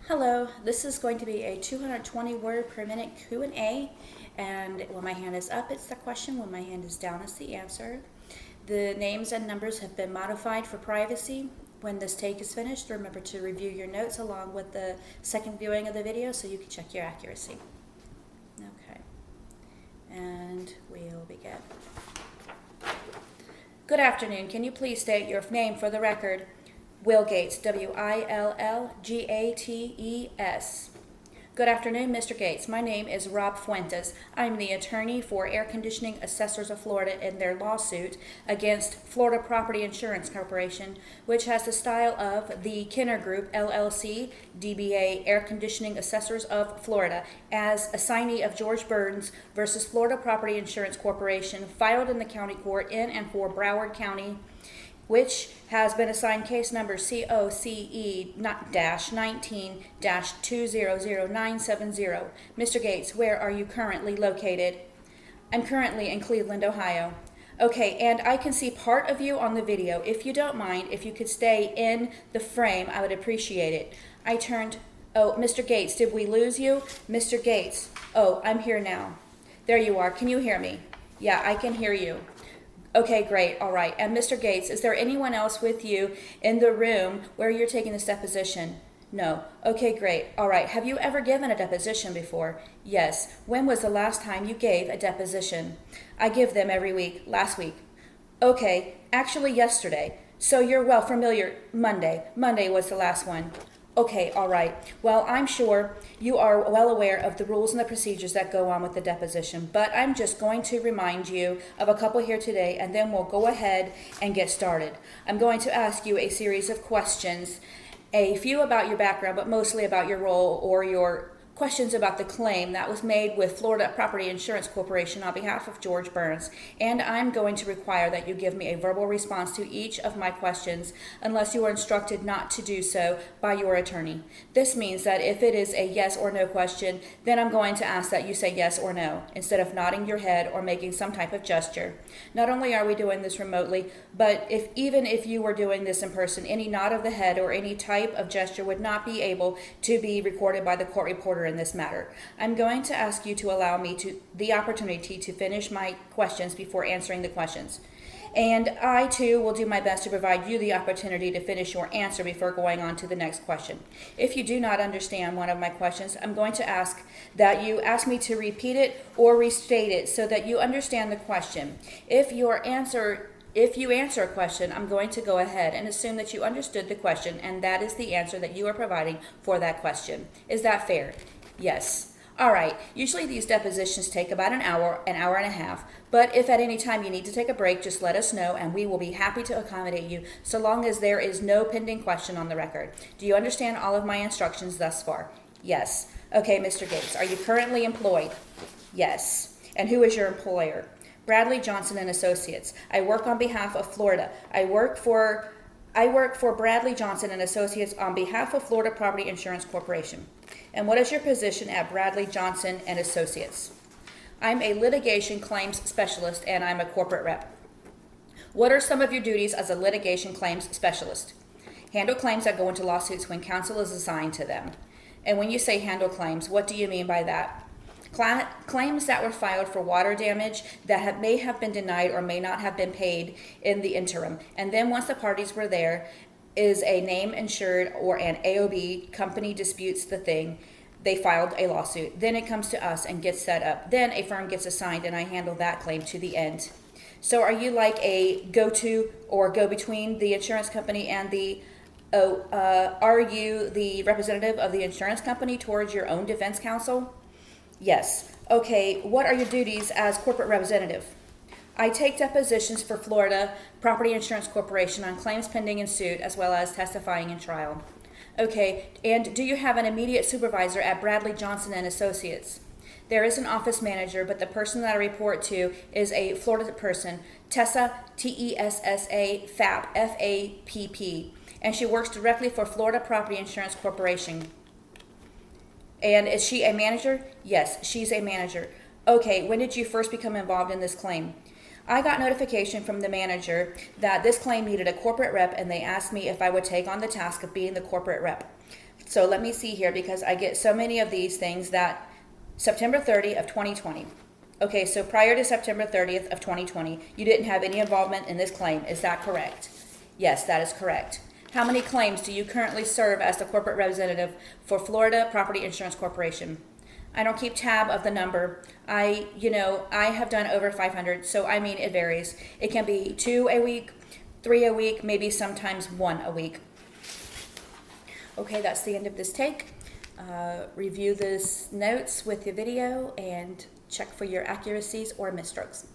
Hello, this is going to be a 220 word per minute Q&A, and when my hand is up it's the question, when my hand is down it's the answer. The names and numbers have been modified for privacy. When this take is finished, remember to review your notes along with the second viewing of the video so you can check your accuracy. Okay, and we'll begin. Good afternoon. Can you please state your name for the record? Will Gates, Willgates. Good afternoon, Mr. Gates. My name is Rob Fuentes. I'm the attorney for Air Conditioning Assessors of Florida in their lawsuit against Florida Property Insurance Corporation, which has the style of the Kenner Group, LLC, DBA Air Conditioning Assessors of Florida, as assignee of George Burns versus Florida Property Insurance Corporation, filed in the county court in and for Broward County, which has been assigned case number COCE-19-200970. Mr. Gates, where are you currently located? I'm currently in Cleveland, Ohio. Okay, and I can see part of you on the video. If you don't mind, if you could stay in the frame, I would appreciate it. Oh, Mr. Gates, did we lose you? Mr. Gates, oh, I'm here now. There you are. Can you hear me? Yeah, I can hear you. Okay, great. All right. And Mr. Gates, is there anyone else with you in the room where you're taking this deposition? No. Okay, great. All right. Have you ever given a deposition before? Yes. When was the last time you gave a deposition? I give them every week. Last week. Okay. Actually, yesterday. So you're well familiar. Monday. Monday was the last one. Okay, all right. Well, I'm sure you are well aware of the rules and the procedures that go on with the deposition, but I'm just going to remind you of a couple here today, and then we'll go ahead and get started. I'm going to ask you a series of questions, a few about your background, but mostly about your role or your questions about the claim that was made with Florida Property Insurance Corporation on behalf of George Burns, and I'm going to require that you give me a verbal response to each of my questions unless you are instructed not to do so by your attorney. This means that if it is a yes or no question, then I'm going to ask that you say yes or no instead of nodding your head or making some type of gesture. Not only are we doing this remotely, but even if you were doing this in person, any nod of the head or any type of gesture would not be able to be recorded by the court reporter in this matter. I'm going to ask you to allow me the opportunity to finish my questions before answering the questions. And I, too, will do my best to provide you the opportunity to finish your answer before going on to the next question. If you do not understand one of my questions, I'm going to ask that you ask me to repeat it or restate it so that you understand the question. If you answer a question, I'm going to go ahead and assume that you understood the question, and that is the answer that you are providing for that question. Is that fair? Yes. All right. Usually these depositions take about an hour and a half, but if at any time you need to take a break, just let us know and we will be happy to accommodate you so long as there is no pending question on the record. Do you understand all of my instructions thus far? Yes. Okay, Mr. Gates, are you currently employed? Yes. And who is your employer? Bradley Johnson and Associates. I work on behalf of Florida. I work for Bradley Johnson and Associates on behalf of Florida Property Insurance Corporation. And what is your position at Bradley Johnson and Associates? I'm a litigation claims specialist and I'm a corporate rep. What are some of your duties as a litigation claims specialist? Handle claims that go into lawsuits when counsel is assigned to them. And when you say handle claims, what do you mean by that? Claims that were filed for water damage that may have been denied or may not have been paid in the interim. And then once the parties were there, is a name insured or an AOB company disputes the thing, they filed a lawsuit. Then it comes to us and gets set up. Then a firm gets assigned and I handle that claim to the end. So are you like a go-to or go-between the insurance company and are you the representative of the insurance company towards your own defense counsel? Yes. Okay, what are your duties as corporate representative? I take depositions for Florida Property Insurance Corporation on claims pending in suit as well as testifying in trial. Okay, and do you have an immediate supervisor at Bradley Johnson and Associates? There is an office manager, but the person that I report to is a Florida person, Tessa, Tessa, Fapp, Fapp, and she works directly for Florida Property Insurance Corporation. And is she a manager? Yes, she's a manager. Okay, when did you first become involved in this claim? I got notification from the manager that this claim needed a corporate rep, and they asked me if I would take on the task of being the corporate rep. So let me see here, because I get so many of these things. That September 30th of 2020. Okay, so prior to September 30th of 2020, you didn't have any involvement in this claim. Is that correct? Yes, that is correct. How many claims do you currently serve as the corporate representative for Florida Property Insurance Corporation? I don't keep tab of the number. I have done over 500, so I mean, it varies. It can be 2 a week, 3 a week, maybe sometimes 1 a week. Okay, that's the end of this take. Review these notes with the video and check for your accuracies or misstrokes.